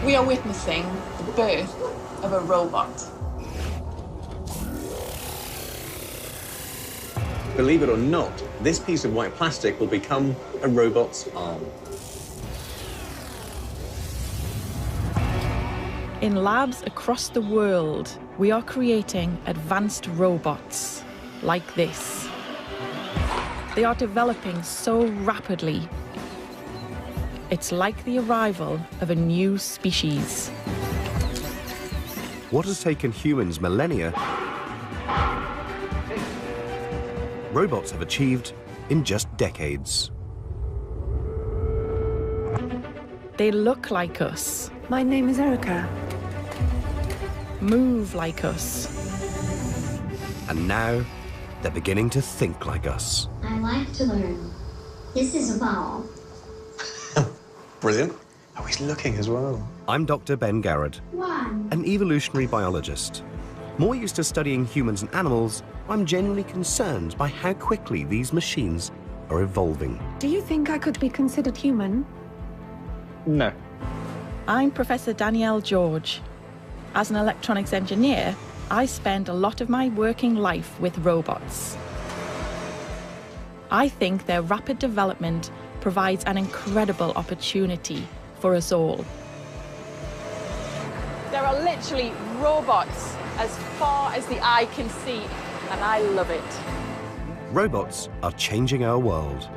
We are witnessing the birth of a robot. Believe it or not, this piece of white plastic will become a robot's arm. In labs across the world, we are creating advanced robots like this. They are developing so rapidly. It's like the arrival of a new species. What has taken humans millennia, robots have achieved in just decades. They look like us, My name is Erica. move like us, And now, they're beginning to think like us. I like to learn. This is a ball. Brilliant. Oh, he's looking as well. I'm Dr. Ben Garrett, One. an evolutionary biologist. More used to studying humans and animals, I'm genuinely concerned by how quickly these machines are evolving. Do you think I could be considered human? No. I'm Professor Danielle George. As an electronics engineer, I spend a lot of my working life with robots. I think their rapid development provides an incredible opportunity for us all. There are literally robots as far as the eye can see, and I love it. Robots are changing our world.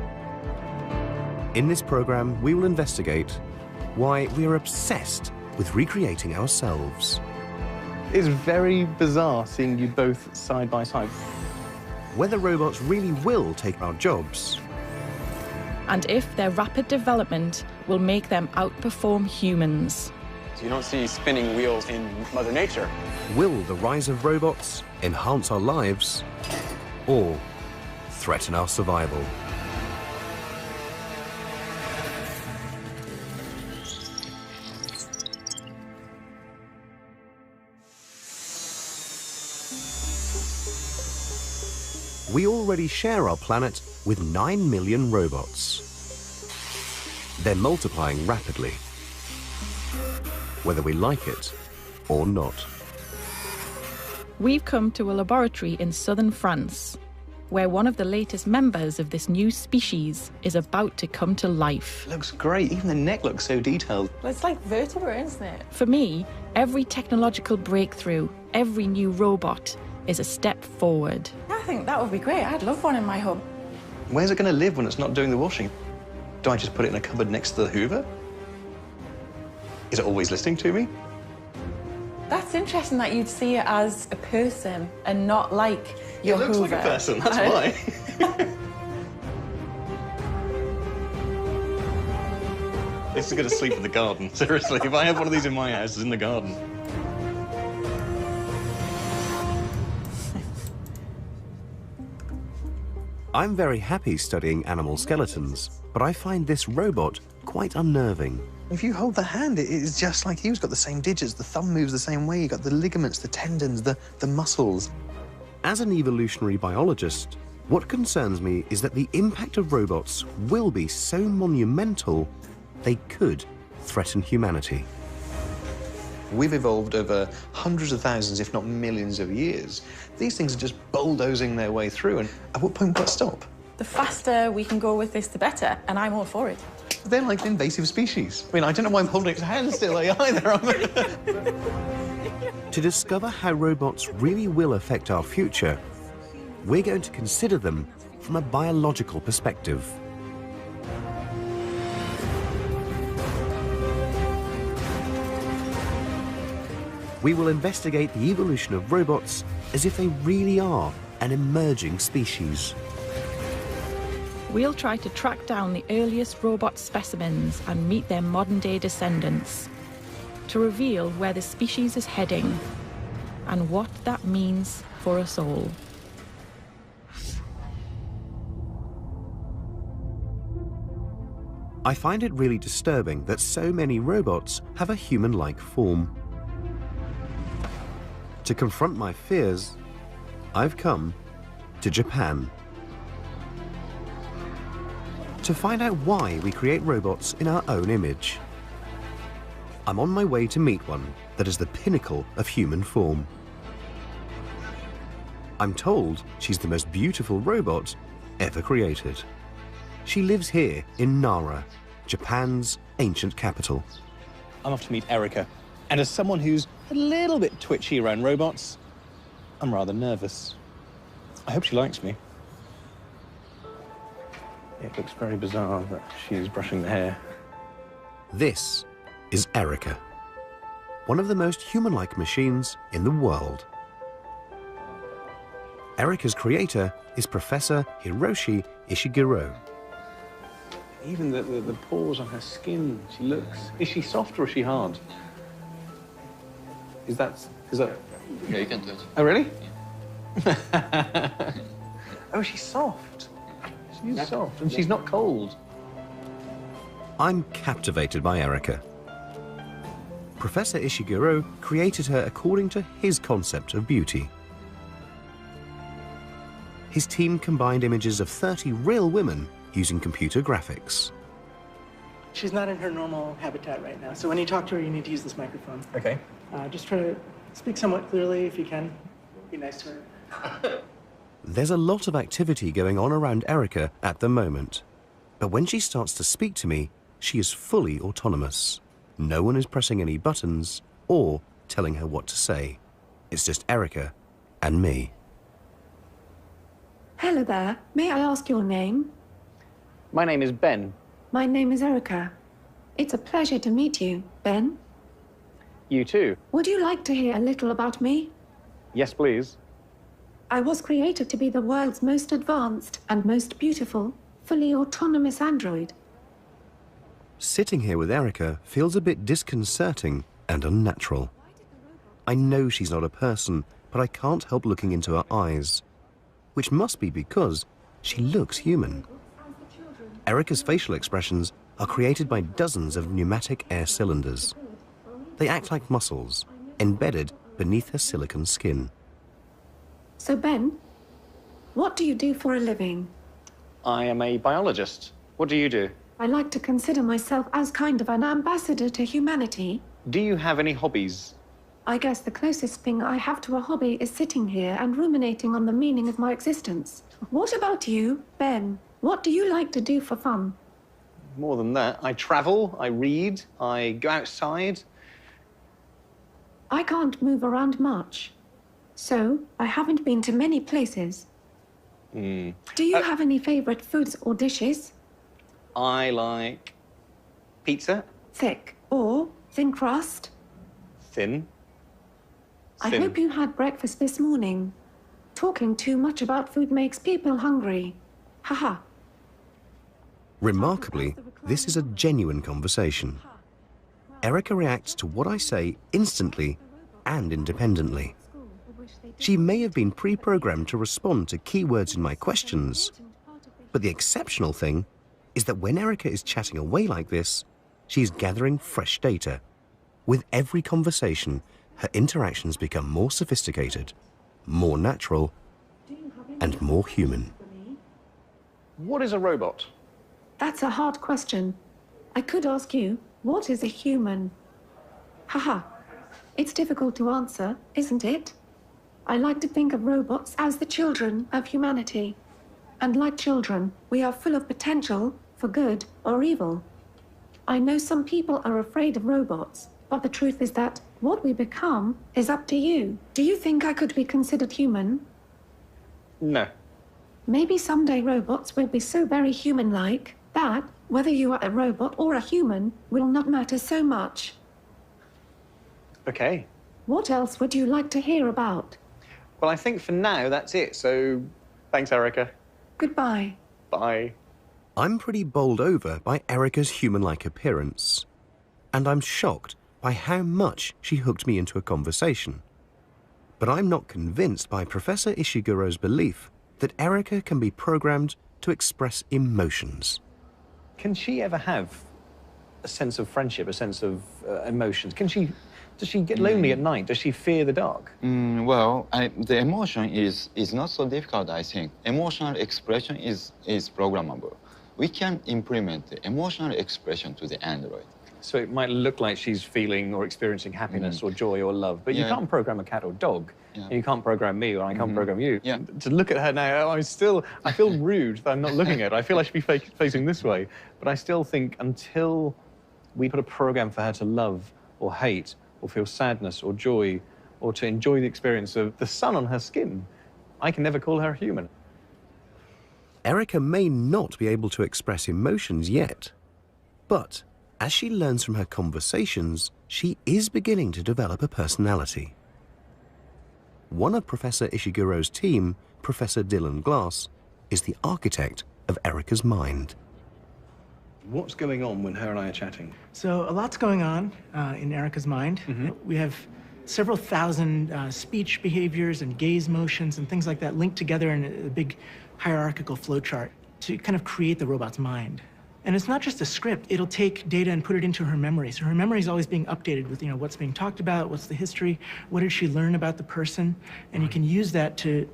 In this program, we will investigate why we are obsessed with recreating ourselves, It's very bizarre seeing you both side by side. whether robots really will take our jobs, And if their rapid development will make them outperform humans. So you don't see spinning wheels in Mother Nature. will the rise of robots enhance our lives or threaten our survival? We already share our planet with 9 million robots. They're multiplying rapidly, whether we like it or not. We've come to a laboratory in southern France, where one of the latest members of this new species is about to come to life. Looks great. Even the neck looks so detailed. Well, it's like vertebra, isn't it? For me, every technological breakthrough, every new robot is a step forward. I think that would be great. I'd love one in my home. Where's it going to live when it's not doing the washing? Do I just put it in a cupboard next to the Hoover? Is it always listening to me? That's interesting that you'd see it as a person and not like your It looks Hoover. like a person, that's why. This is going to sleep in the garden. Seriously, if I have one of these in my house, it's in the garden. I'm very happy studying animal skeletons, but I find this robot quite unnerving. If you hold the hand, it's just like you. It's got the same digits, the thumb moves the same way, you've got the ligaments, the tendons, the muscles. As an evolutionary biologist, what concerns me is that the impact of robots will be so monumental they could threaten humanity. We've evolved over hundreds of thousands, if not millions of years. These things are just bulldozing their way through, and at what point will that stop? The faster we can go with this, the better, and I'm all for it. They're like an invasive species. I mean, I don't know why I'm holding its hand still either. To discover how robots really will affect our future, we're going to consider them from a biological perspective. We will investigate the evolution of robots as if they really are an emerging species. We'll try to track down the earliest robot specimens and meet their modern-day descendants, to reveal where the species is heading and what that means for us all. I find it really disturbing that so many robots have a human-like form. To confront my fears, I've come to Japan. To find out why we create robots in our own image. I'm on my way to meet one that is the pinnacle of human form. I'm told she's the most beautiful robot ever created. She lives here in Nara, Japan's ancient capital. I'm off to meet Erica. And as someone who's a little bit twitchy around robots, I'm rather nervous. I hope she likes me. It looks very bizarre that she's brushing the hair. This is Erica, one of the most human-like machines in the world. Erica's creator is Professor Hiroshi Ishiguro. Even the pores on her skin, she looks... Is she soft or is she hard? Is that... Yeah, you can touch. Oh, really? Yeah. Oh, she's soft. She's soft, and she's not cold. I'm captivated by Erica. Professor Ishiguro created her according to his concept of beauty. His team combined images of 30 real women using computer graphics. She's not in her normal habitat right now, so when you talk to her, you need to use this microphone. Okay. Just try to speak somewhat clearly if you can. Be nice to her. There's a lot of activity going on around Erica at the moment. But when she starts to speak to me, she is fully autonomous. No one is pressing any buttons or telling her what to say. It's just Erica and me. Hello there. May I ask your name? My name is Ben. My name is Erica. It's a pleasure to meet you, Ben. You too. Would you like to hear a little about me? Yes, please. I was created to be the world's most advanced and most beautiful, fully autonomous android. Sitting here with Erica feels a bit disconcerting and unnatural. I know she's not a person, but I can't help looking into her eyes, which must be because she looks human. Erica's facial expressions are created by dozens of pneumatic air cylinders. They act like muscles, embedded beneath her silicon skin. So, Ben, what do you do for a living? I am a biologist. What do you do? I like to consider myself as kind of an ambassador to humanity. Do you have any hobbies? I guess the closest thing I have to a hobby is sitting here and ruminating on the meaning of my existence. What about you, Ben? What do you like to do for fun? More than that, I travel, I read, I go outside. I can't move around much, so I haven't been to many places. Do you have any favorite foods or dishes? I like pizza. Thick or thin crust? Thin. I hope you had breakfast this morning. Talking too much about food makes people hungry. Haha. Remarkably, this is a genuine conversation. Erica reacts to what I say instantly and independently. She may have been pre-programmed to respond to keywords in my questions, but the exceptional thing is that when Erica is chatting away like this, she's gathering fresh data. With every conversation, her interactions become more sophisticated, more natural, and more human. What is a robot? That's a hard question. I could ask you, what is a human? Haha. It's difficult to answer, isn't it? I like to think of robots as the children of humanity. And like children, we are full of potential for good or evil. I know some people are afraid of robots, but the truth is that what we become is up to you. Do you think I could be considered human? No. Maybe someday robots will be so very human-like that whether you are a robot or a human will not matter so much. Okay. What else would you like to hear about? Well, I think for now that's it, so thanks, Erica. Goodbye. Bye. I'm pretty bowled over by Erica's human-like appearance, and I'm shocked by how much she hooked me into a conversation. But I'm not convinced by Professor Ishiguro's belief that Erica can be programmed to express emotions. Can she ever have a sense of friendship, a sense of emotions? Does she get lonely at night? Does she fear the dark? Well, the emotion is not so difficult, I think. Emotional expression is programmable. We can implement the emotional expression to the Android. So it might look like she's feeling or experiencing happiness or joy or love, but you can't program a cat or dog. And you can't program me, or I can't program you. To look at her now, I feel rude that I'm not looking at her. I feel I should be facing this way. But I still think until we put a program for her to love or hate or feel sadness or joy or to enjoy the experience of the sun on her skin, I can never call her a human. Erica may not be able to express emotions yet, but as she learns from her conversations, she is beginning to develop a personality. One of Professor Ishiguro's team, Professor Dylan Glass, is the architect of Erica's mind. What's going on when her and I are chatting? So a lot's going on in Erica's mind. We have several thousand speech behaviors and gaze motions and things like that linked together in a big hierarchical flowchart to kind of create the robot's mind. And it's not just a script. It'll take data and put it into her memory. So her memory is always being updated with, what's being talked about, what's the history, what did she learn about the person, and you can use that to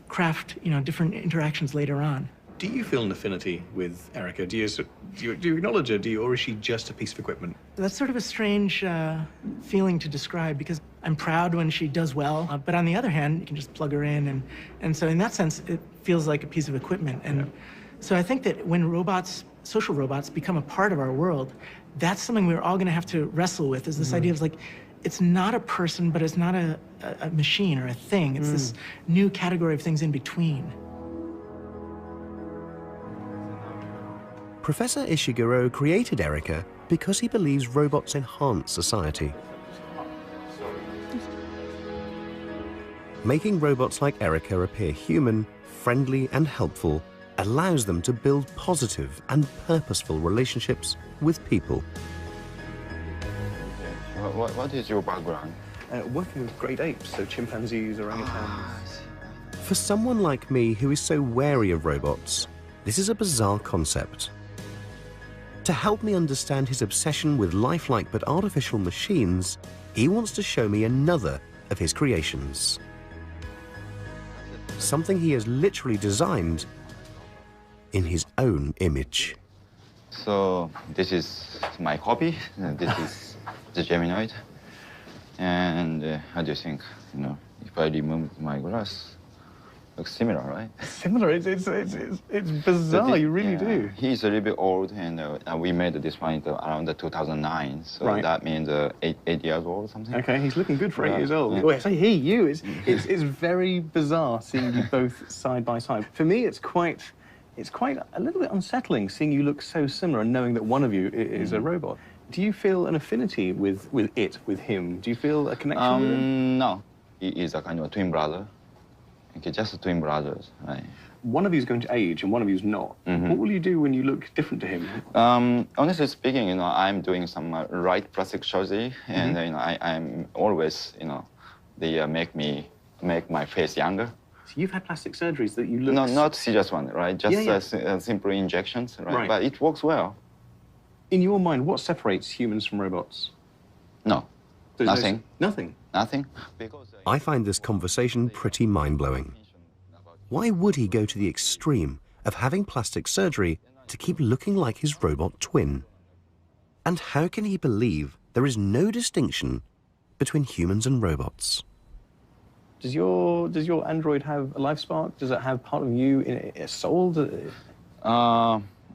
craft, different interactions later on. Do you feel an affinity with Erica? Do you acknowledge her, or is she just a piece of equipment? That's sort of a strange feeling to describe, because I'm proud when she does well, but on the other hand, you can just plug her in, and so in that sense, it feels like a piece of equipment. And so I think that when social robots become a part of our world, that's something we're all gonna have to wrestle with, is this idea of it's not a person, but it's not a machine or a thing. It's this new category of things in between. Professor Ishiguro created Erica because he believes robots enhance society. Making robots like Erica appear human, friendly, and helpful allows them to build positive and purposeful relationships with people. What is your background? Working with great apes, so chimpanzees, orangutans. For someone like me who is so wary of robots, this is a bizarre concept. To help me understand his obsession with lifelike but artificial machines, he wants to show me another of his creations. Something he has literally designed in his own image. So this is my copy. This is the Geminoid. And how do you think? If I remove my glass, looks similar, right? Similar. It's bizarre. You really do. He's a little bit old, and we made this one around 2009. So that means 8 years old or something. Okay, he's looking good for 8 years old. Yeah. Well, I say he, you. It's very bizarre seeing you both side by side. For me, it's quite a little bit unsettling seeing you look so similar and knowing that one of you is a robot. Do you feel an affinity with him? Do you feel a connection with him? No. He is a kind of a twin brother. Okay, just twin brothers, right? One of you is going to age and one of you is not. What will you do when you look different to him? Honestly speaking, I'm doing some right plastic surgery, and I'm always, they make my face younger. So you've had plastic surgeries that you look... No, not serious one, right? Just simple injections, right? But it works well. In your mind, what separates humans from robots? No, nothing. Nothing? Nothing. I find this conversation pretty mind-blowing. Why would he go to the extreme of having plastic surgery to keep looking like his robot twin? And how can he believe there is no distinction between humans and robots? Does your android have a life spark? Does it have part of you in a soul?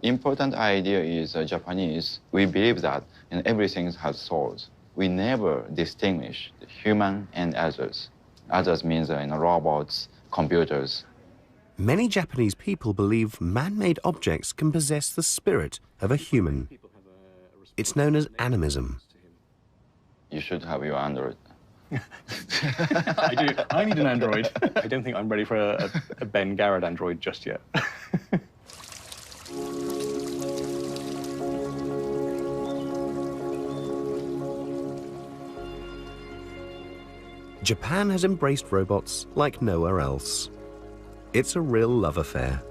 Important idea is Japanese. We believe that everything has souls. We never distinguish the human and others. Others means robots, computers. Many Japanese people believe man-made objects can possess the spirit of a human. It's known as animism. You should have your android. I do. I need an android. I don't think I'm ready for a Ben Garrett android just yet. Japan has embraced robots like nowhere else. It's a real love affair.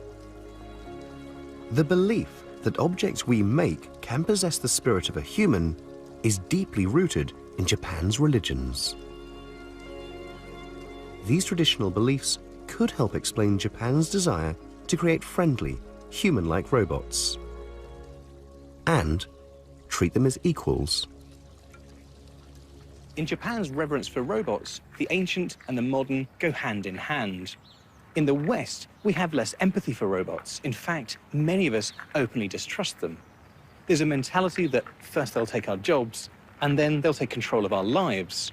The belief that objects we make can possess the spirit of a human is deeply rooted in Japan's religions. These traditional beliefs could help explain Japan's desire to create friendly, human-like robots and treat them as equals? In Japan's reverence for robots, the ancient and the modern go hand in hand. In the West, we have less empathy for robots. In fact, many of us openly distrust them. There's a mentality that first they'll take our jobs, and then they'll take control of our lives.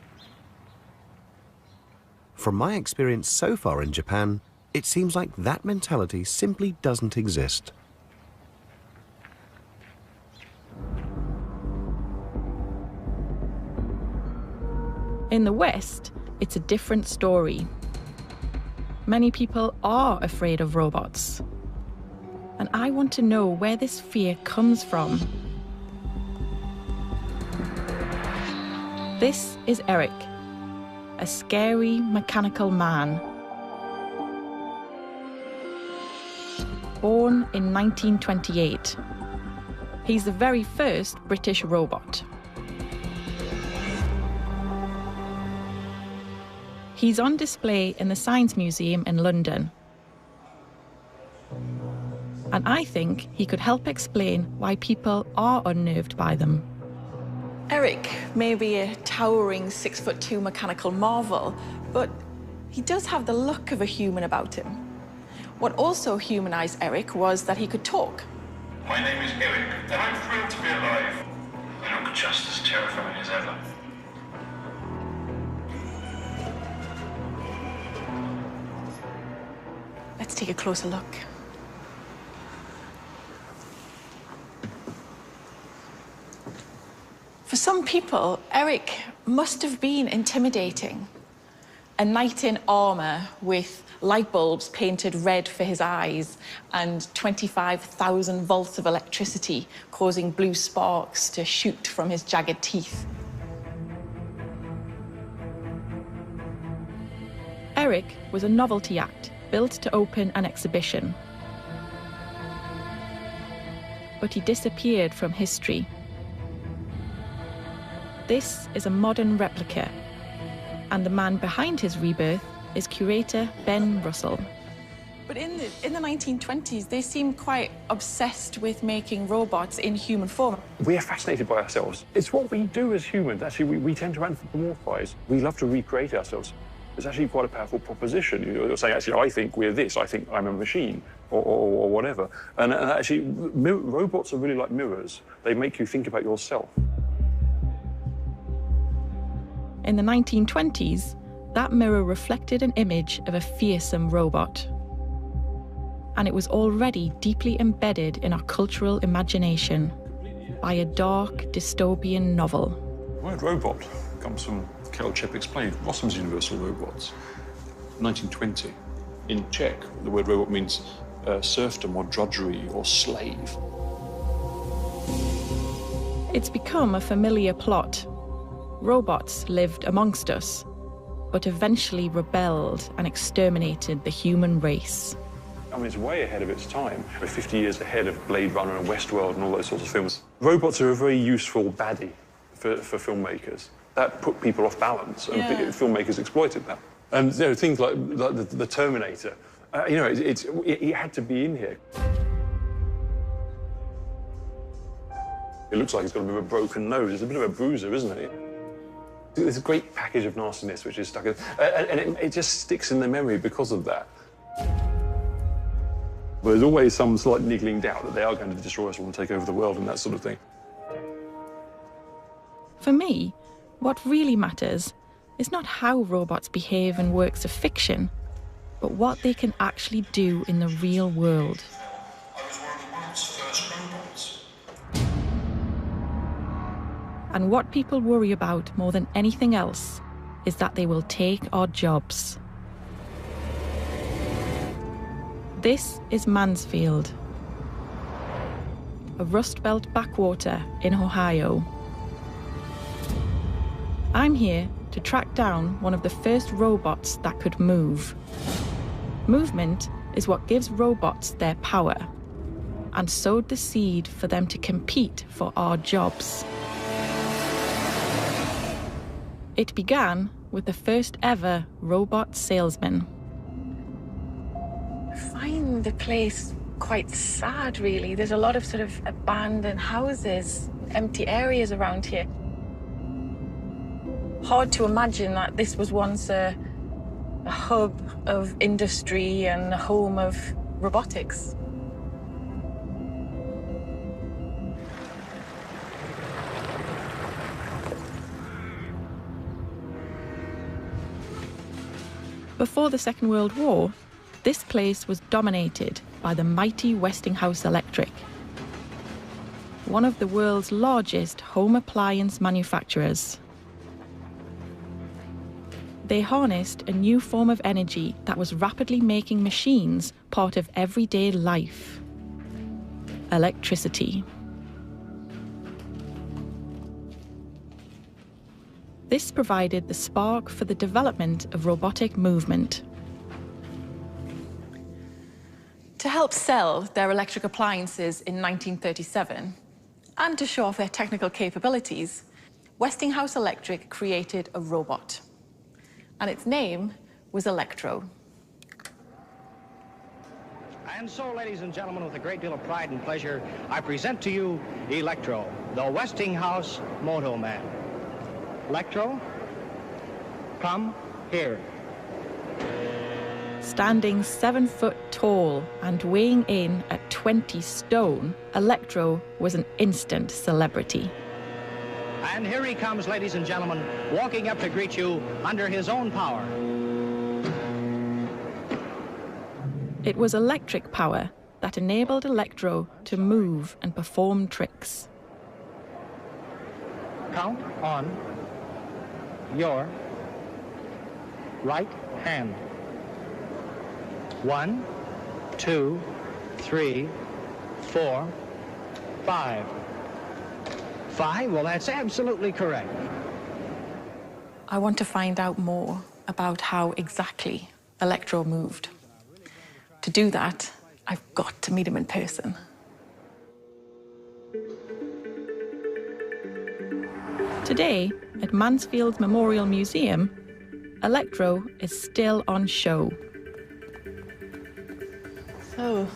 From my experience so far in Japan, it seems like that mentality simply doesn't exist. In the West, it's a different story. Many people are afraid of robots. And I want to know where this fear comes from. This is Eric, a scary mechanical man. Born in 1928. He's the very first British robot. He's on display in the Science Museum in London. And I think he could help explain why people are unnerved by them. Eric may be a towering 6'2" mechanical marvel, but he does have the look of a human about him. What also humanized Eric was that he could talk. My name is Eric, and I'm thrilled to be alive. I look just as terrifying as ever. Let's take a closer look. For some people, Eric must have been intimidating. A knight in armor with light bulbs painted red for his eyes and 25,000 volts of electricity causing blue sparks to shoot from his jagged teeth. Eric was a novelty act built to open an exhibition. But he disappeared from history. This is a modern replica, and the man behind his rebirth is curator Ben Russell. But in the 1920s, they seemed quite obsessed with making robots in human form. We are fascinated by ourselves. It's what we do as humans. Actually, we tend to anthropomorphize. We love to recreate ourselves. It's actually quite a powerful proposition. You're saying, actually, I think we're this. I think I'm a machine, or whatever. And actually, robots are really like mirrors. They make you think about yourself. In the 1920s, that mirror reflected an image of a fearsome robot. And it was already deeply embedded in our cultural imagination by a dark, dystopian novel. The word robot comes from Karel Čapek's play, Rossum's Universal Robots, 1920. In Czech, the word robot means serfdom or drudgery or slave. It's become a familiar plot. Robots lived amongst us, but eventually rebelled and exterminated the human race. I mean, it's way ahead of its time. We're 50 years ahead of Blade Runner and Westworld and all those sorts of films. Robots are a very useful baddie for filmmakers. That put people off balance, and filmmakers exploited that. And things like the Terminator, it had to be in here. It looks like it's got a bit of a broken nose. It's a bit of a bruiser, isn't it? There's a great package of nastiness which is stuck in, and it just sticks in the memory because of that. But there's always some slight niggling doubt that they are going to destroy us all and take over the world and that sort of thing. For me, what really matters is not how robots behave in works of fiction, but what they can actually do in the real world. I was one of the world's first robots. And what people worry about more than anything else is that they will take our jobs. This is Mansfield, a Rust Belt backwater in Ohio. I'm here to track down one of the first robots that could move. Movement is what gives robots their power and sowed the seed for them to compete for our jobs. It began with the first ever robot salesman. I find the place quite sad, really. There's a lot of sort of abandoned houses empty areas around here. Hard to imagine that this was once a hub of industry and a home of robotics. Before the Second World War, this place was dominated by the mighty Westinghouse Electric, one of the world's largest home appliance manufacturers. They harnessed a new form of energy that was rapidly making machines part of everyday life: electricity. This provided the spark for the development of robotic movement. To help sell their electric appliances in 1937, and to show off their technical capabilities, Westinghouse Electric created a robot. And its name was Electro. And so, ladies and gentlemen, with a great deal of pride and pleasure, I present to you Electro, the Westinghouse Moto Man. Electro, come here. Standing 7 foot tall and weighing in at 20 stone, Electro was an instant celebrity. And here he comes, ladies and gentlemen, walking up to greet you under his own power. It was electric power that enabled Electro to move and perform tricks. Count on your right hand. 1, 2, 3, 4, 5. 5? Well, that's absolutely correct. I want to find out more about how exactly Electro moved. To do that, I've got to meet him in person. Today, at Mansfield Memorial Museum, Electro is still on show. So,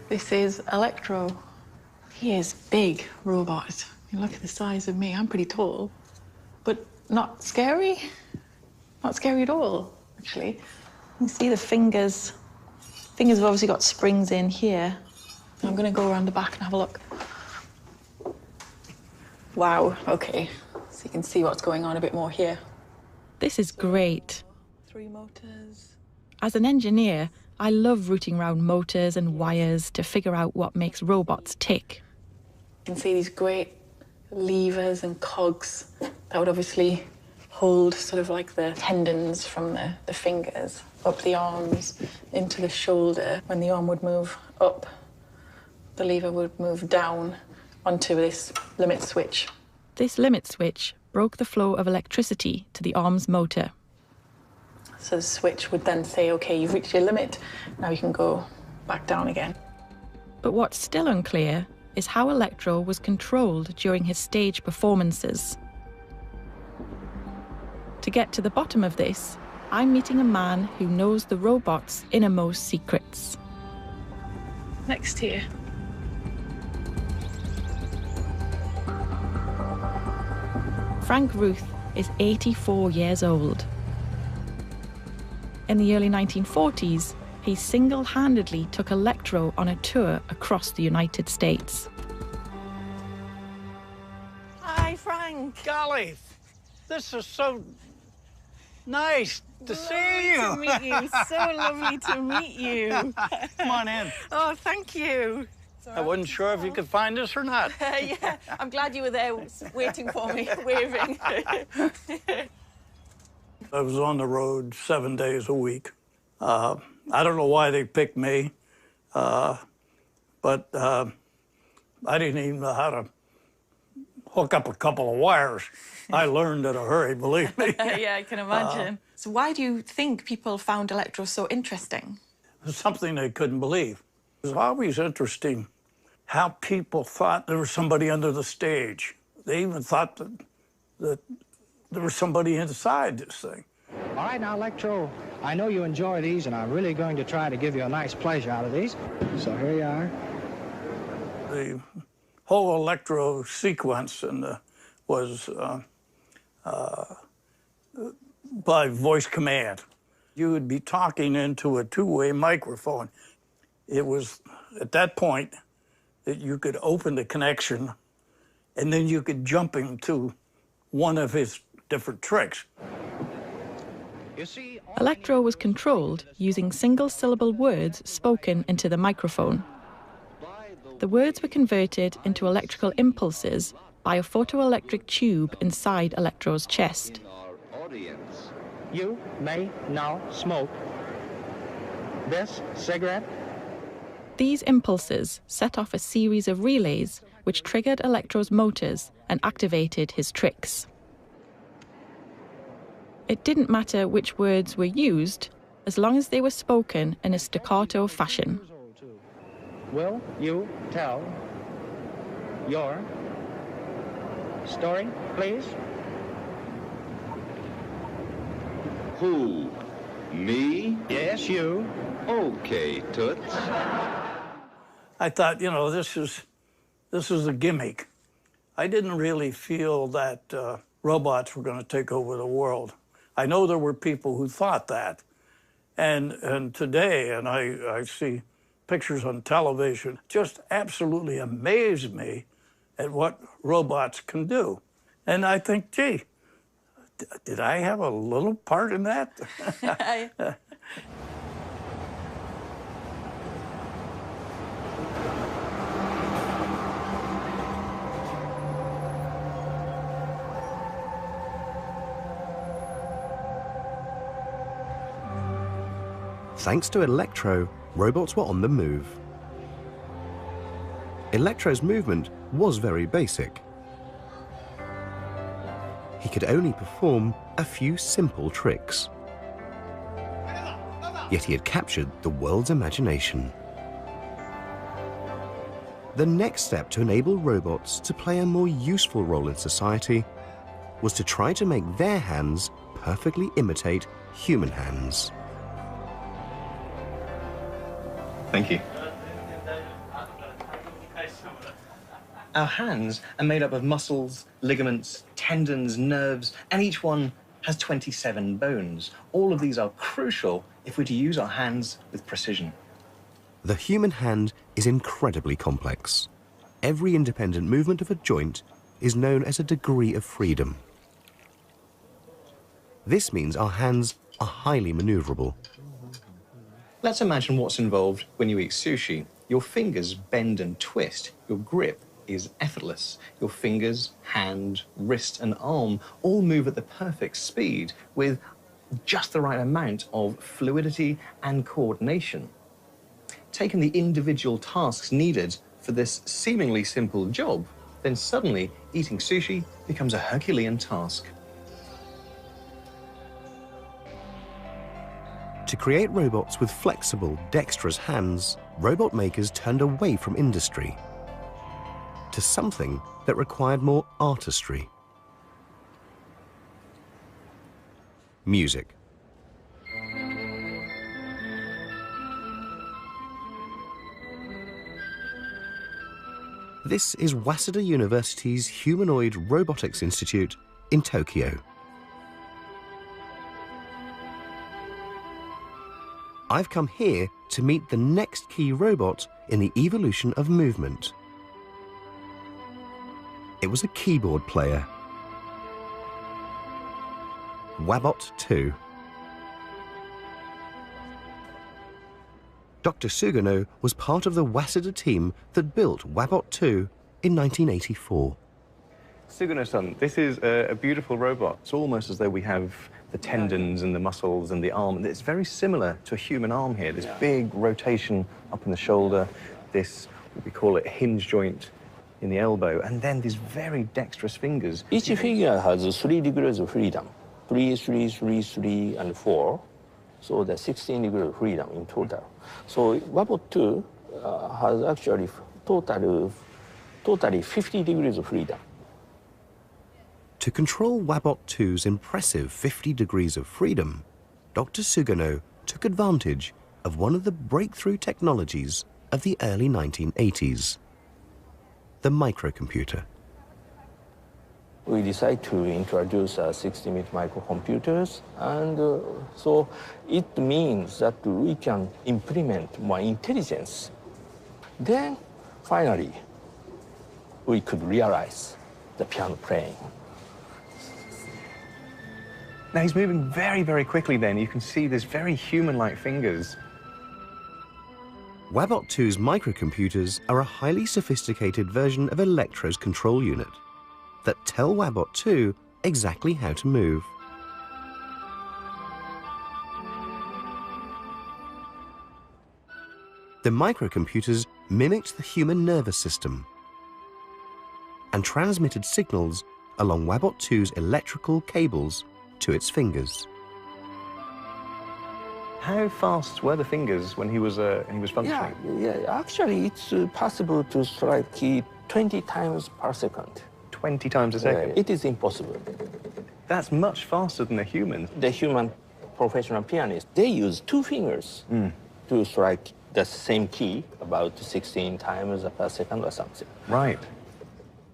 this is Electro. He is big robot. Look at the size of me. I'm pretty tall, but not scary. Not scary at all, actually. You can see the fingers. Fingers have obviously got springs in here. I'm going to go around the back and have a look. Wow, okay. So you can see what's going on a bit more here. This is great. 3 motors. As an engineer, I love rooting around motors and wires to figure out what makes robots tick. You can see these great levers and cogs that would obviously hold sort of like the tendons from the fingers up the arms into the shoulder. When the arm would move up, the lever would move down onto this limit switch. This limit switch broke the flow of electricity to the arm's motor. So the switch would then say, OK, you've reached your limit, now you can go back down again. But what's still unclear is how Electro was controlled during his stage performances. To get to the bottom of this, I'm meeting a man who knows the robot's innermost secrets. Next here. Frank Ruth is 84 years old. In the early 1940s, he single-handedly took Electro on a tour across the United States. Hi, Frank. Golly, this is so nice to see you. Lovely to meet you. So lovely to meet you. Come on in. Oh, thank you. I wasn't sure if you could find us or not. Yeah, I'm glad you were there waiting for me, waving. I was on the road 7 days a week. I don't know why they picked me, but I didn't even know how to hook up a couple of wires. I learned in a hurry, believe me. Yeah, I can imagine. So why do you think people found Electro so interesting? It was something they couldn't believe. It was always interesting how people thought there was somebody under the stage. They even thought that there was somebody inside this thing. All right, now, Electro, I know you enjoy these, and I'm really going to try to give you a nice pleasure out of these. So here you are. The whole electro sequence was by voice command. You would be talking into a two-way microphone. It was at that point that you could open the connection and then you could jump him to one of his different tricks. Electro was controlled using single-syllable words spoken into the microphone. The words were converted into electrical impulses by a photoelectric tube inside Electro's chest. You may now smoke this cigarette. These impulses set off a series of relays which triggered Electro's motors and activated his tricks. It didn't matter which words were used, as long as they were spoken in a staccato fashion. Will you tell your story, please? Who? Me? Yes, you. Okay, Toots. I thought, you know, this is a gimmick. I didn't really feel that robots were going to take over the world. I know there were people who thought that. And today, and I see pictures on television, just absolutely amaze me at what robots can do. And I think, gee, did I have a little part in that? Thanks to Electro, robots were on the move. Electro's movement was very basic. He could only perform a few simple tricks. Yet he had captured the world's imagination. The next step to enable robots to play a more useful role in society was to try to make their hands perfectly imitate human hands. Thank you. Our hands are made up of muscles, ligaments, tendons, nerves, and each one has 27 bones. All of these are crucial if we're to use our hands with precision. The human hand is incredibly complex. Every independent movement of a joint is known as a degree of freedom. This means our hands are highly maneuverable. Let's imagine what's involved when you eat sushi. Your fingers bend and twist. Your grip is effortless. Your fingers, hand, wrist, and arm all move at the perfect speed with just the right amount of fluidity and coordination. Taking the individual tasks needed for this seemingly simple job, then suddenly eating sushi becomes a Herculean task. To create robots with flexible, dexterous hands, robot makers turned away from industry to something that required more artistry. Music. This is Waseda University's Humanoid Robotics Institute in Tokyo. I've come here to meet the next key robot in the evolution of movement. It was a keyboard player. Wabot 2. Dr. Sugano was part of the Waseda team that built Wabot 2 in 1984. Sugano-san, this is a beautiful robot. It's almost as though we have the tendons and the muscles and the arm. It's very similar to a human arm here. This big rotation up in the shoulder, this, what we call it, hinge joint in the elbow, and then these very dexterous fingers. Each figure has 3 degrees of freedom. 3, 3, 3, 3, and 4. So there's 16 degrees of freedom in total. So Wabot 2 has actually totally 50 degrees of freedom. To control Wabot 2's impressive 50 degrees of freedom, Dr. Sugano took advantage of one of the breakthrough technologies of the early 1980s. the microcomputer. We decided to introduce 16-bit microcomputers, and so it means that we can implement more intelligence. Then, finally, we could realize the piano playing. Now he's moving very, very quickly then. You can see there's very human-like fingers. WABOT 2's microcomputers are a highly sophisticated version of Electro's control unit that tell WABOT 2 exactly how to move. The microcomputers mimicked the human nervous system and transmitted signals along WABOT 2's electrical cables to its fingers. How fast were the fingers when he was functioning? Yeah, actually, it's possible to strike key 20 times per second. 20 times a second? It is impossible. That's much faster than a human. The human professional pianists, they use 2 fingers to strike the same key about 16 times per second or something. Right.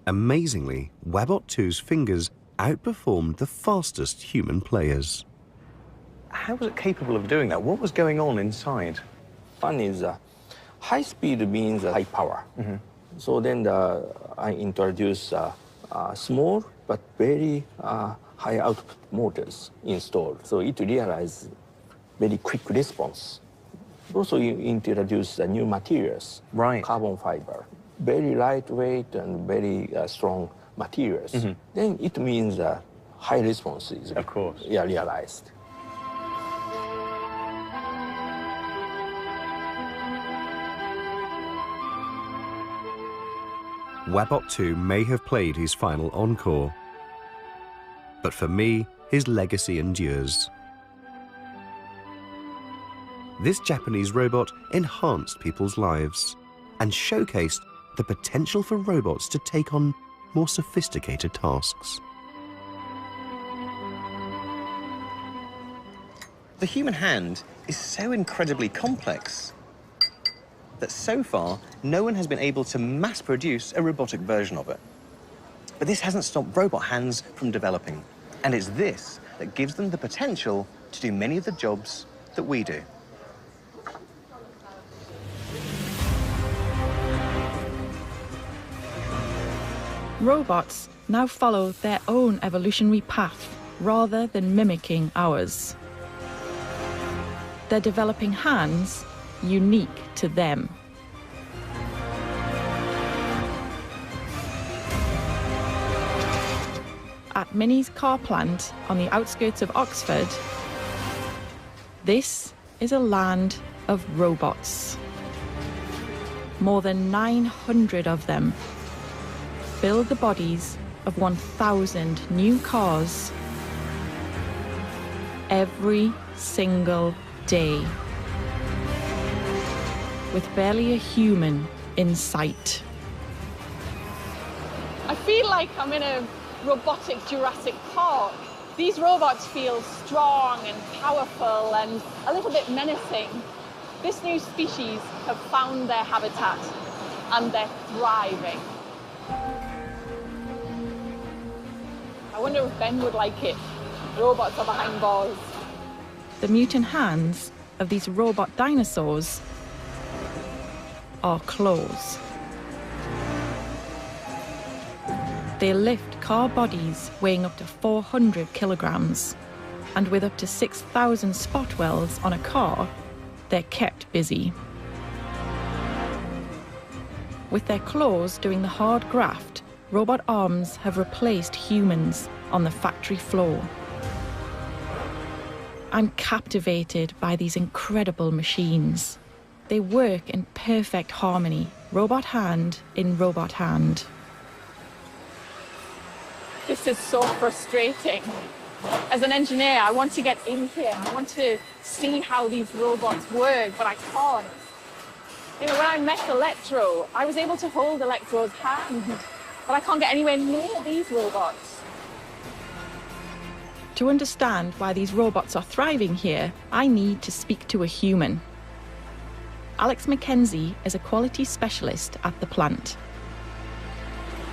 Amazingly, WABOT 2's fingers outperformed the fastest human players. How was it capable of doing that? What was going on inside? Fun is high speed means high power. So then I introduced small but very high output motors installed. So it realized very quick response. Also, you introduce new materials, carbon fiber, very lightweight and very strong materials. Then it means high response is realized. WABOT 2 may have played his final encore, but for me, his legacy endures. This Japanese robot enhanced people's lives and showcased the potential for robots to take on more sophisticated tasks. The human hand is so incredibly complex that so far, no one has been able to mass-produce a robotic version of it. But this hasn't stopped robot hands from developing. And it's this that gives them the potential to do many of the jobs that we do. Robots now follow their own evolutionary path rather than mimicking ours. They're developing hands unique to them. At Mini's car plant on the outskirts of Oxford, this is a land of robots. More than 900 of them build the bodies of 1,000 new cars every single day, with barely a human in sight. I feel like I'm in a robotic Jurassic Park. These robots feel strong and powerful and a little bit menacing. This new species have found their habitat and they're thriving. I wonder if Ben would like it. Robots are behind bars. The mutant hands of these robot dinosaurs are claws. They lift car bodies weighing up to 400 kilograms, and with up to 6,000 spot welds on a car, they're kept busy. With their claws doing the hard graft, robot arms have replaced humans on the factory floor. I'm captivated by these incredible machines. They work in perfect harmony, robot hand in robot hand. This is so frustrating. As an engineer, I want to get in here. I want to see how these robots work, but I can't. You know, when I met Electro, I was able to hold Electro's hand, but I can't get anywhere near these robots. To understand why these robots are thriving here, I need to speak to a human. Alex McKenzie is a quality specialist at the plant.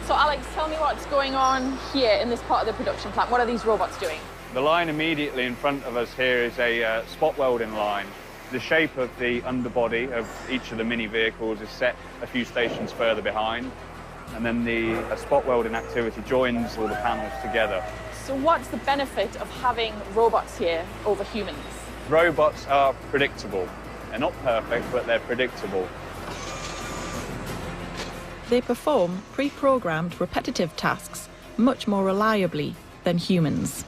So Alex, tell me what's going on here in this part of the production plant. What are these robots doing? The line immediately in front of us here is a spot welding line. The shape of the underbody of each of the mini vehicles is set a few stations further behind, and then the spot welding activity joins all the panels together. So what's the benefit of having robots here over humans? Robots are predictable. They're not perfect, but they're predictable. They perform pre-programmed repetitive tasks much more reliably than humans.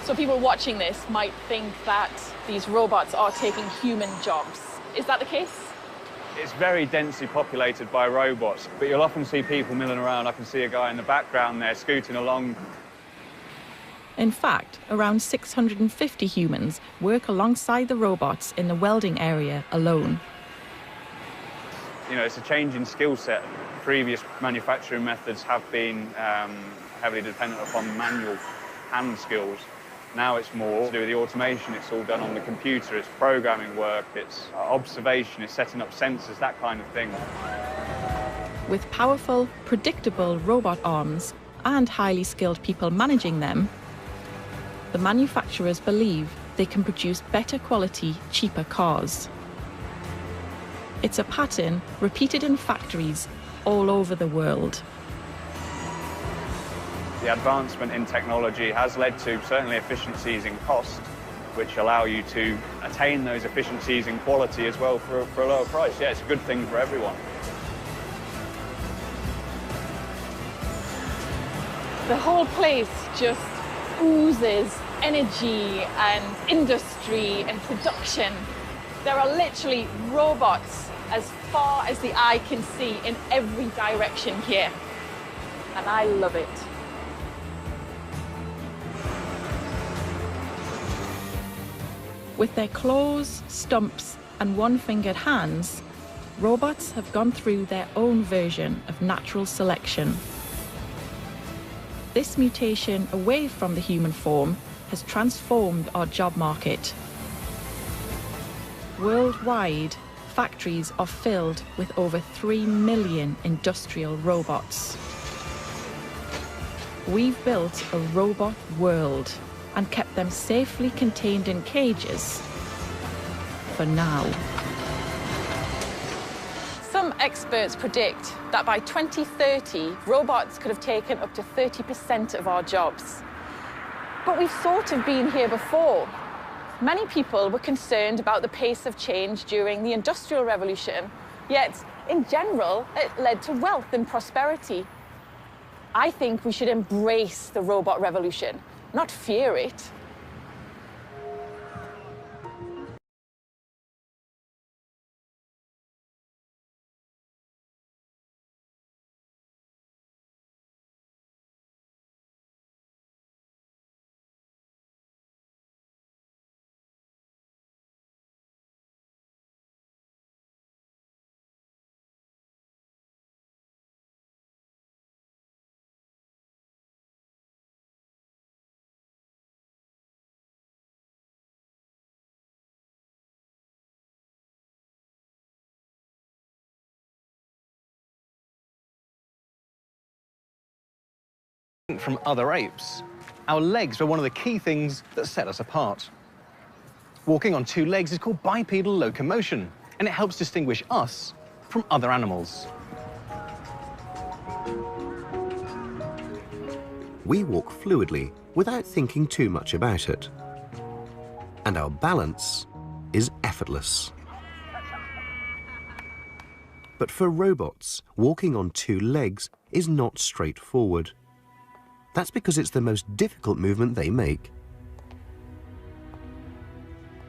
So people watching this might think that these robots are taking human jobs. Is that the case? It's very densely populated by robots, but you'll often see people milling around. I can see a guy in the background there scooting along. In fact, around 650 humans work alongside the robots in the welding area alone. You know, it's a change in skill set. Previous manufacturing methods have been heavily dependent upon manual hand skills. Now it's more to do with the automation. It's all done on the computer. It's programming work, it's observation, it's setting up sensors, that kind of thing. With powerful, predictable robot arms and highly skilled people managing them, the manufacturers believe they can produce better quality, cheaper cars. It's a pattern repeated in factories all over the world. The advancement in technology has led to certainly efficiencies in cost, which allow you to attain those efficiencies in quality as well for a lower price. Yeah, it's a good thing for everyone. The whole place just oozes energy and industry and production. There are literally robots as far as the eye can see in every direction here. And I love it. With their claws, stumps, and one-fingered hands, robots have gone through their own version of natural selection. This mutation away from the human form has transformed our job market. Worldwide, factories are filled with over 3 million industrial robots. We've built a robot world and kept them safely contained in cages for now. Some experts predict that by 2030, robots could have taken up to 30% of our jobs. But we've sort of been here before. Many people were concerned about the pace of change during the Industrial Revolution, yet, in general, it led to wealth and prosperity. I think we should embrace the robot revolution, not fear it. From other apes, our legs were one of the key things that set us apart. Walking on 2 legs is called bipedal locomotion, and it helps distinguish us from other animals. We walk fluidly without thinking too much about it. And our balance is effortless. But for robots, walking on 2 legs is not straightforward. That's because it's the most difficult movement they make.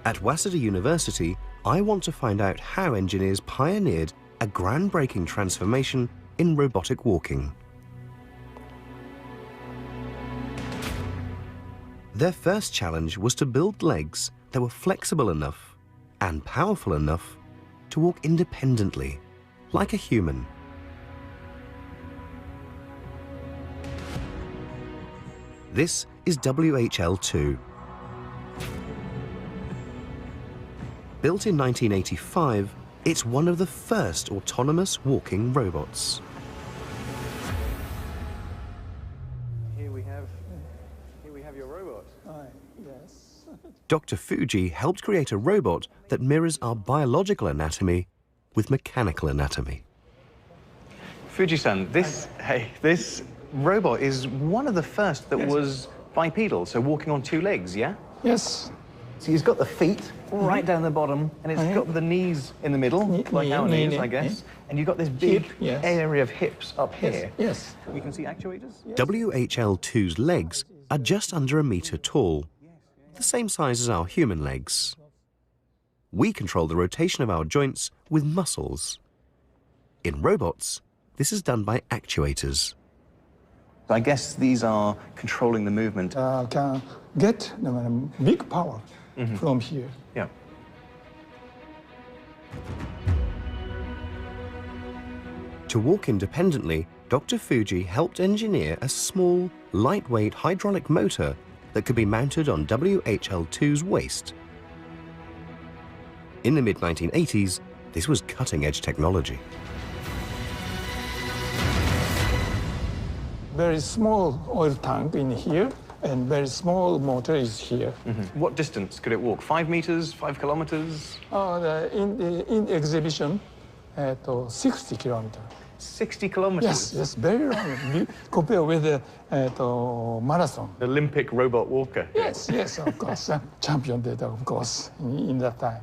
At Waseda University, I want to find out how engineers pioneered a groundbreaking transformation in robotic walking. Their first challenge was to build legs that were flexible enough and powerful enough to walk independently, like a human. This is WHL-2. Built in 1985, it's one of the first autonomous walking robots. we have your robot. Yes. Dr. Fuji helped create a robot that mirrors our biological anatomy with mechanical anatomy. Fuji-san, this robot is one of the first that was bipedal, so walking on two legs, yeah? Yes. So he's got the feet right down the bottom, and it's got the knees in the middle, like our knees, I guess. And you've got this big area of hips up here. Yes. We can see actuators? WHL2's legs are just under 1 meter tall, the same size as our human legs. We control the rotation of our joints with muscles. In robots, this is done by actuators. I guess these are controlling the movement. Can get big power from here. Yeah. To walk independently, Dr. Fuji helped engineer a small, lightweight hydraulic motor that could be mounted on WHL2's waist. In the mid-1980s, this was cutting-edge technology. Very small oil tank in here, and very small motor is here. What distance could it walk? 5 meters, 5 kilometers? In the exhibition, 60 kilometers. 60 kilometers? Yes, very long, compared with the marathon. Olympic robot walker. Yes, of course. Champion data, of course, in that time.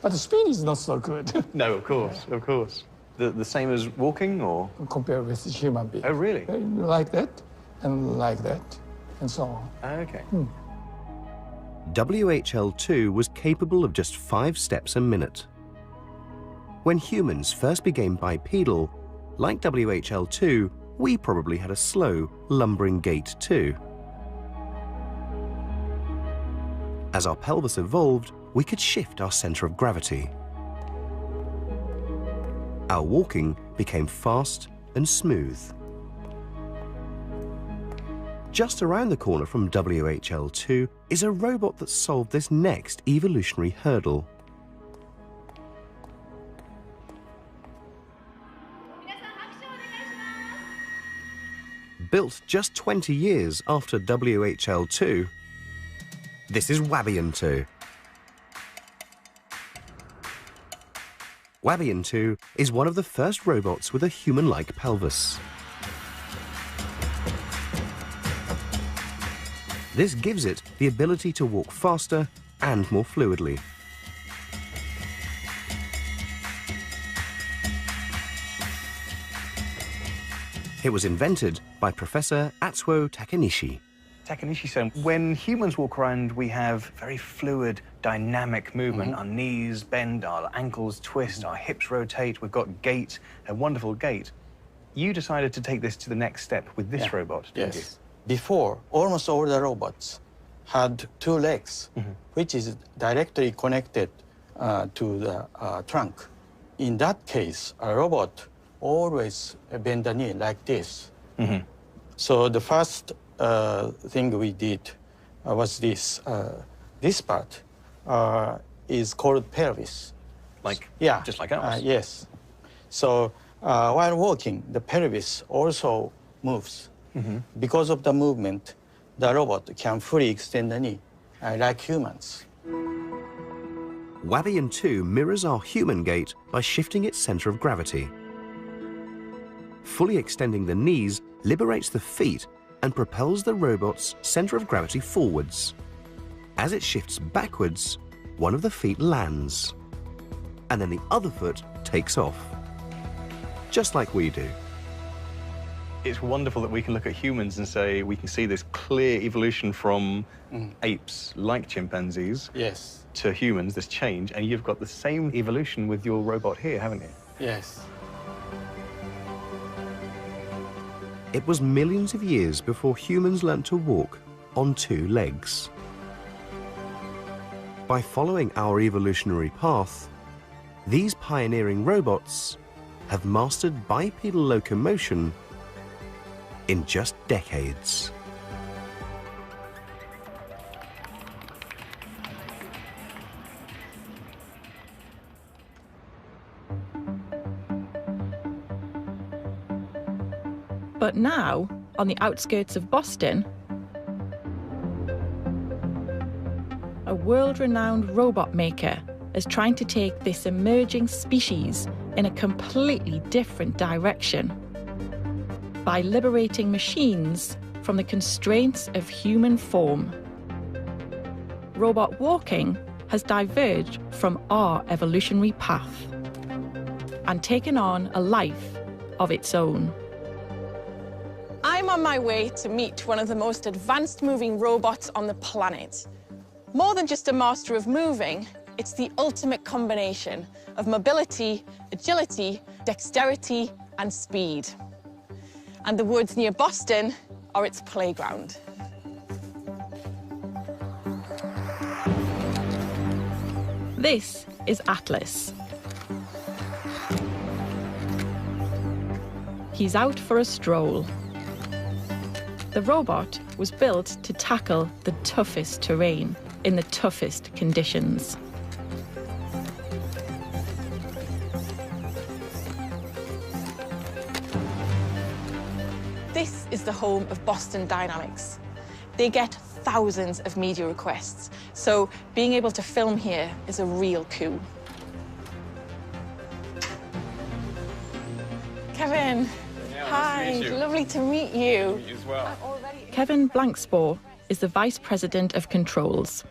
But the speed is not so good. No, of course, of course. The same as walking, or? Compared with human being. Oh, really? Like that, and so on. Okay. WHL2 was capable of just 5 steps a minute. When humans first became bipedal, like WHL2, we probably had a slow, lumbering gait too. As our pelvis evolved, we could shift our center of gravity. Our walking became fast and smooth. Just around the corner from WHL2 is a robot that solved this next evolutionary hurdle. Built just 20 years after WHL2, this is Wabian 2. Wabian 2 is one of the first robots with a human-like pelvis. This gives it the ability to walk faster and more fluidly. It was invented by Professor Atsuo Takanishi. Takanishi-san, when humans walk around, we have very fluid, dynamic movement. Our knees bend, our ankles twist, our hips rotate. We've got gait, a wonderful gait. You decided to take this to the next step with this robot, didn't you? Before, almost all the robots had 2 legs, which is directly connected to the trunk. In that case, a robot always bend the knee like this. So the first thing we did was this. This part is called pelvis. Just like ours? Yes. So while walking, the pelvis also moves. Because of the movement, the robot can fully extend the knee, like humans. Wabian 2 mirrors our human gait by shifting its center of gravity. Fully extending the knees liberates the feet and propels the robot's center of gravity forwards. As it shifts backwards, one of the feet lands, and then the other foot takes off, just like we do. It's wonderful that we can look at humans and say we can see this clear evolution from apes, like chimpanzees, to humans, this change, and you've got the same evolution with your robot here, haven't you? Yes. It was millions of years before humans learnt to walk on 2 legs. By following our evolutionary path, these pioneering robots have mastered bipedal locomotion in just decades. But now, on the outskirts of Boston, a world-renowned robot maker is trying to take this emerging species in a completely different direction by liberating machines from the constraints of human form. Robot walking has diverged from our evolutionary path and taken on a life of its own. I'm on my way to meet one of the most advanced moving robots on the planet. More than just a master of moving, it's the ultimate combination of mobility, agility, dexterity, and speed. And the woods near Boston are its playground. This is Atlas. He's out for a stroll. The robot was built to tackle the toughest terrain in the toughest conditions. This is the home of Boston Dynamics. They get thousands of media requests, so being able to film here is a real coup. Kevin, hi, lovely to meet you. You as well. Kevin Blankspor is the Vice President of Controls.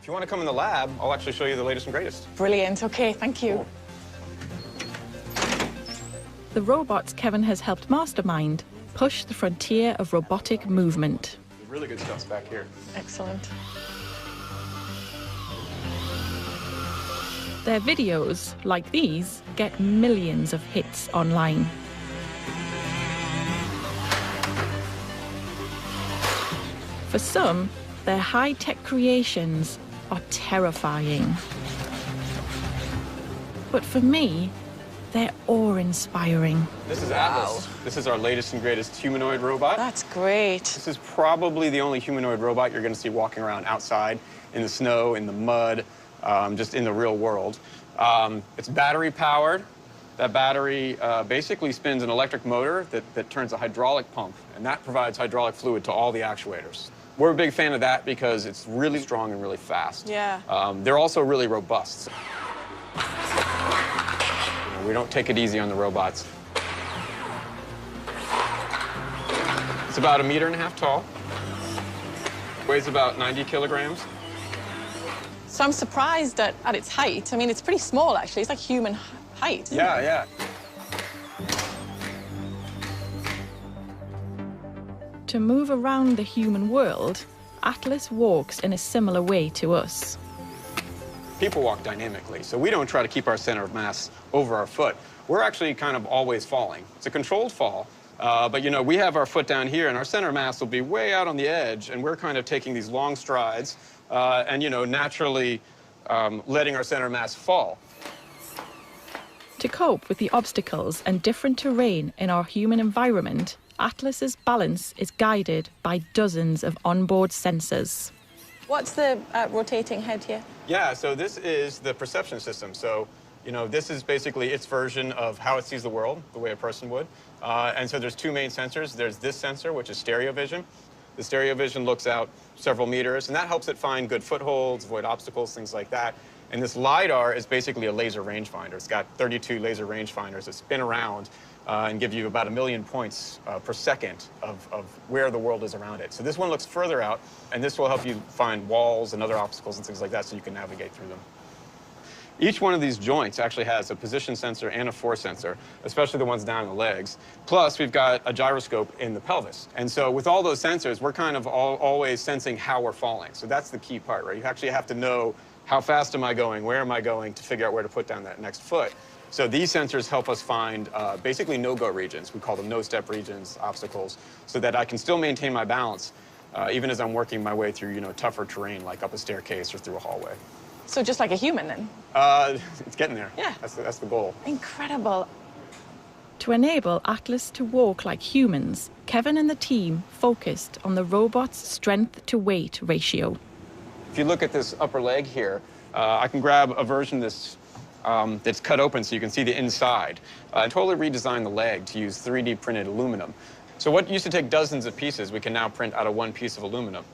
If you want to come in the lab, I'll actually show you the latest and greatest. Brilliant, okay, thank you. Cool. The robots Kevin has helped mastermind push the frontier of robotic movement. The really good stuff's back here. Excellent. Their videos, like these, get millions of hits online. For some, their high-tech creations are terrifying. But for me, they're awe-inspiring. This is Atlas. This is our latest and greatest humanoid robot. That's great. This is probably the only humanoid robot you're going to see walking around outside in the snow, in the mud, just in the real world. It's battery-powered. That battery basically spins an electric motor that turns a hydraulic pump, and that provides hydraulic fluid to all the actuators. We're a big fan of that because it's really strong and really fast. Yeah. They're also really robust. We don't take it easy on the robots. It's about 1.5 meters tall. Weighs about 90 kilograms. So I'm surprised at its height. I mean, it's pretty small, actually. It's like human height. Yeah, yeah. To move around the human world, Atlas walks in a similar way to us. People walk dynamically, so we don't try to keep our center of mass over our foot. We're actually kind of always falling. It's a controlled fall, but you know, we have our foot down here and our center of mass will be way out on the edge, and we're kind of taking these long strides and, you know, naturally letting our center of mass fall. To cope with the obstacles and different terrain in our human environment, Atlas's balance is guided by dozens of onboard sensors. What's the rotating head here? Yeah, so this is the perception system. So, you know, this is basically its version of how it sees the world, the way a person would. And so there's two main sensors. There's this sensor, which is stereo vision. The stereo vision looks out several meters, and that helps it find good footholds, avoid obstacles, things like that. And this LiDAR is basically a laser rangefinder. It's got 32 laser rangefinders that spin around and give you about 1 million points per second of where the world is around it. So this one looks further out, and this will help you find walls and other obstacles and things like that so you can navigate through them. Each one of these joints actually has a position sensor and a force sensor, especially the ones down in the legs. Plus, we've got a gyroscope in the pelvis. And so with all those sensors, we're kind of always sensing how we're falling. So that's the key part, right? You actually have to know how fast am I going, where am I going, to figure out where to put down that next foot. So these sensors help us find basically no-go regions. We call them no-step regions, obstacles, so that I can still maintain my balance even as I'm working my way through, you know, tougher terrain, like up a staircase or through a hallway. So just like a human, then? It's getting there. Yeah. That's the goal. Incredible. To enable Atlas to walk like humans, Kevin and the team focused on the robot's strength-to-weight ratio. If you look at this upper leg here, I can grab a version of this that's cut open so you can see the inside. I totally redesigned the leg to use 3D printed aluminum. So what used to take dozens of pieces, we can now print out of one piece of aluminum.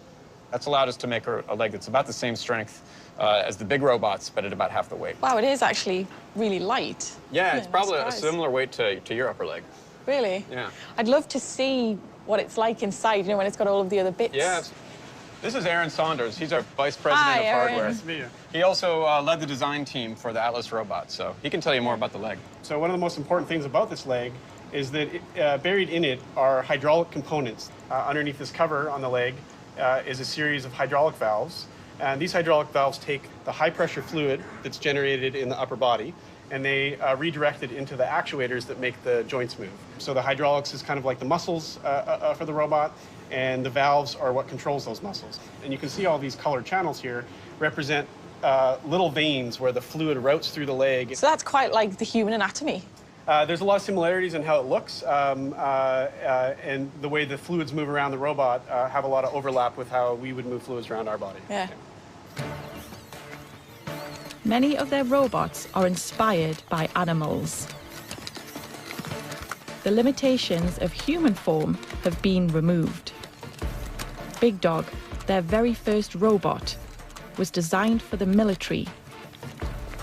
That's allowed us to make a leg that's about the same strength as the big robots, but at about half the weight. Wow, it is actually really light. Yeah, it's probably a similar weight to your upper leg. Really? Yeah. I'd love to see what it's like inside, you know, when it's got all of the other bits. Yeah. This is Aaron Saunders. He's our vice president of hardware. Nice to meet you. He also led the design team for the Atlas robot, so he can tell you more about the leg. So one of the most important things about this leg is that buried in it are hydraulic components. Underneath this cover on the leg is a series of hydraulic valves. And these hydraulic valves take the high-pressure fluid that's generated in the upper body, and they redirect it into the actuators that make the joints move. So the hydraulics is kind of like the muscles for the robot, and the valves are what controls those muscles. And you can see all these colored channels here represent little veins where the fluid routes through the leg. So that's quite like the human anatomy. There's a lot of similarities in how it looks, and the way the fluids move around the robot have a lot of overlap with how we would move fluids around our body. Yeah. Many of their robots are inspired by animals. The limitations of human form have been removed. Big Dog, their very first robot, was designed for the military,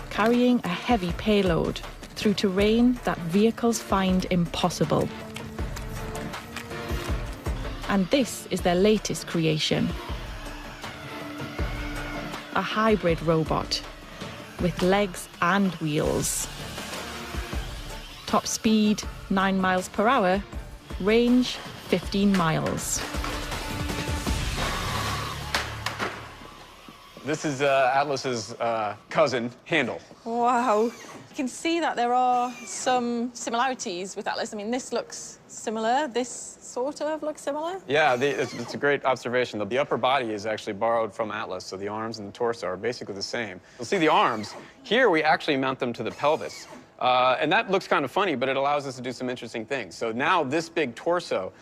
carrying a heavy payload through terrain that vehicles find impossible. And this is their latest creation. A hybrid robot with legs and wheels. Top speed 9 miles per hour, range 15 miles. This is Atlas's cousin, Handle. Wow. You can see that there are some similarities with Atlas. I mean, this looks similar. This sort of looks similar. Yeah, it's a great observation. The upper body is actually borrowed from Atlas, so the arms and the torso are basically the same. You'll see the arms. Here, we actually mount them to the pelvis. And that looks kind of funny, but it allows us to do some interesting things. So now this big torso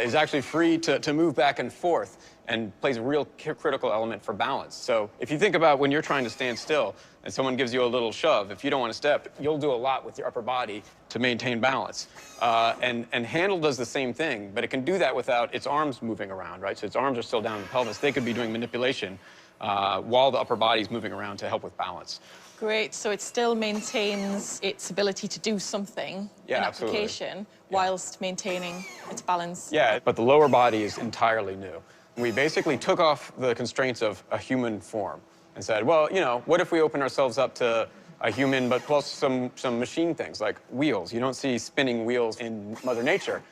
is actually free to move back and forth and plays a real critical element for balance. So if you think about when you're trying to stand still and someone gives you a little shove, if you don't want to step, you'll do a lot with your upper body to maintain balance. And Handle does the same thing, but it can do that without its arms moving around, right? So its arms are still down in the pelvis. They could be doing manipulation while the upper body's moving around to help with balance. Great, so it still maintains its ability to do something in application whilst maintaining its balance. Yeah, but the lower body is entirely new. We basically took off the constraints of a human form and said, well, you know, what if we open ourselves up to a human, but plus some machine things like wheels? You don't see spinning wheels in Mother Nature,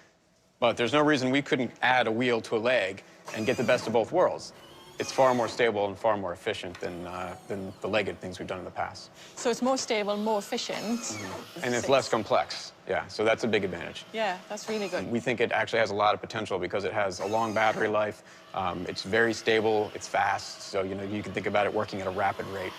but there's no reason we couldn't add a wheel to a leg and get the best of both worlds. It's far more stable and far more efficient than the legged things we've done in the past. So it's more stable, more efficient. And it's less complex, yeah, so that's a big advantage. Yeah, that's really good. We think it actually has a lot of potential because it has a long battery life. It's very stable, it's fast, so you know you can think about it working at a rapid rate.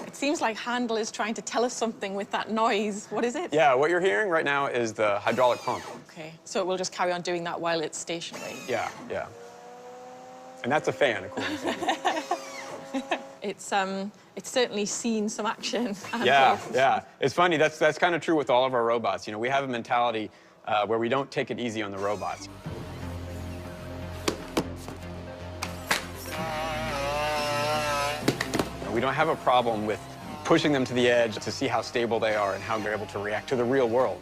It seems like Handle is trying to tell us something with that noise. What is it? Yeah, what you're hearing right now is the hydraulic pump. Okay, so it will just carry on doing that while it's stationary. Yeah, yeah. And that's a fan, according to me. It's certainly seen some action. Yeah, yeah. It's funny, that's kind of true with all of our robots. You know, we have a mentality where we don't take it easy on the robots. We don't have a problem with pushing them to the edge to see how stable they are and how they're able to react to the real world.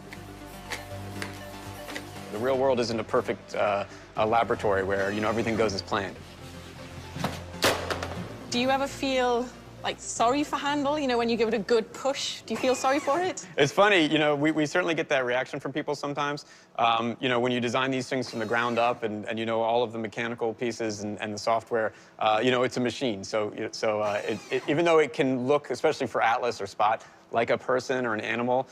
The real world isn't a perfect laboratory where, you know, everything goes as planned. Do you ever feel like sorry for Handle? You know, when you give it a good push, do you feel sorry for it? It's funny, you know, we certainly get that reaction from people sometimes. You know, when you design these things from the ground up and you know all of the mechanical pieces and the software, you know, it's a machine. So even though it can look, especially for Atlas or Spot, like a person or an animal,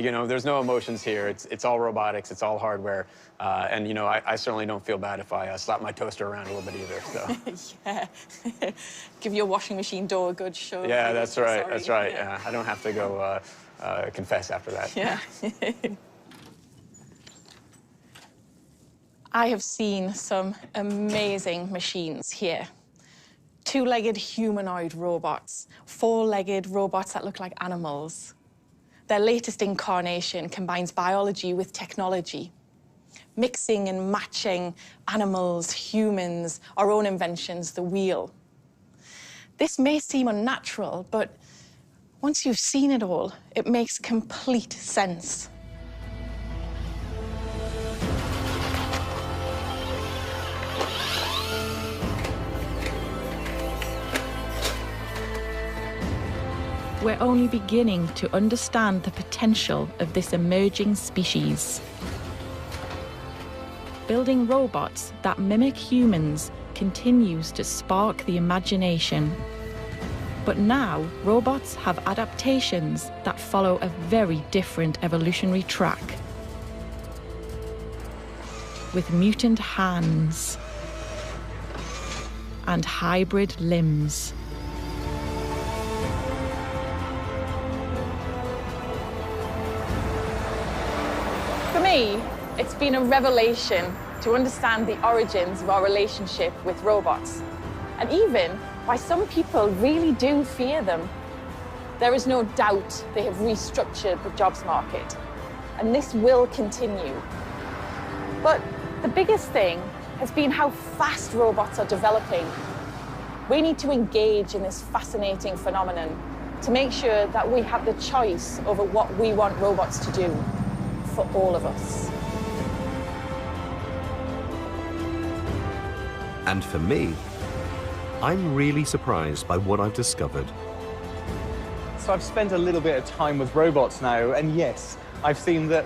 you know, there's no emotions here. It's all robotics, it's all hardware. And, you know, I certainly don't feel bad if I slap my toaster around a little bit either, so. Yeah. Give your washing machine door a good shove. Yeah, that's right, Sorry. that's right. Yeah. I don't have to go confess after that. Yeah. I have seen some amazing machines here. Two-legged humanoid robots, four-legged robots that look like animals. Their latest incarnation combines biology with technology. mixing and matching animals, humans, our own inventions, the wheel. This may seem unnatural, but once you've seen it all, it makes complete sense. We're only beginning to understand the potential of this emerging species. Building robots that mimic humans continues to spark the imagination. But now, robots have adaptations that follow a very different evolutionary track. With mutant hands and hybrid limbs. For me, it's been a revelation to understand the origins of our relationship with robots, and even why some people really do fear them. There is no doubt they have restructured the jobs market, and this will continue. But the biggest thing has been how fast robots are developing. We need to engage in this fascinating phenomenon to make sure that we have the choice over what we want robots to do for all of us. And for me, I'm really surprised by what I've discovered. So I've spent a little bit of time with robots now, and yes, I've seen that,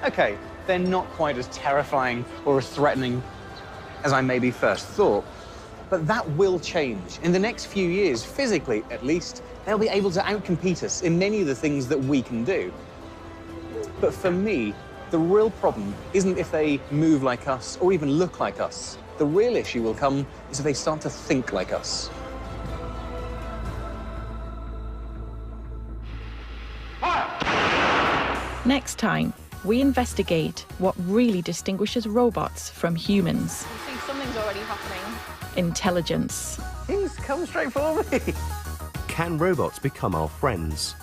okay, they're not quite as terrifying or as threatening as I maybe first thought. But that will change. In the next few years, physically at least, they'll be able to outcompete us in many of the things that we can do. But for me, the real problem isn't if they move like us or even look like us. The real issue will come is if they start to think like us. Next time, we investigate what really distinguishes robots from humans. I think something's already happening. Intelligence. He's come straight for me. Can robots become our friends?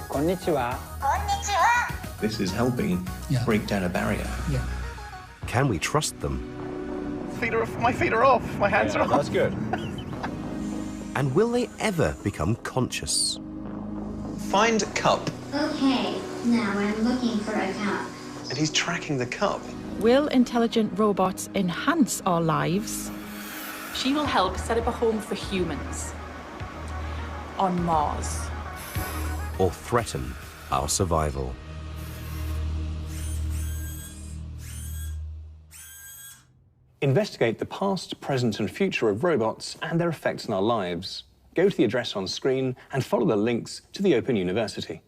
Konnichiwa. Konnichiwa. This is helping break down a barrier. Yeah. Can we trust them? My feet are off. My hands are off. That's good. And will they ever become conscious? Find cup. Okay, now I'm looking for a cup. And he's tracking the cup. Will intelligent robots enhance our lives? She will help set up a home for humans on Mars. Or threaten our survival? Investigate the past, present and future of robots and their effects on our lives. Go to the address on screen and follow the links to the Open University.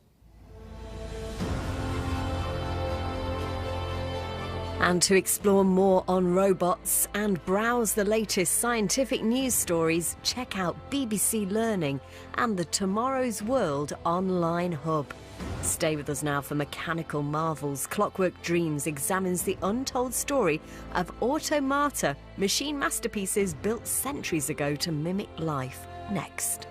And to explore more on robots and browse the latest scientific news stories, check out BBC Learning and the Tomorrow's World online hub. Stay with us now for Mechanical Marvels. Clockwork Dreams examines the untold story of automata, machine masterpieces built centuries ago to mimic life. Next.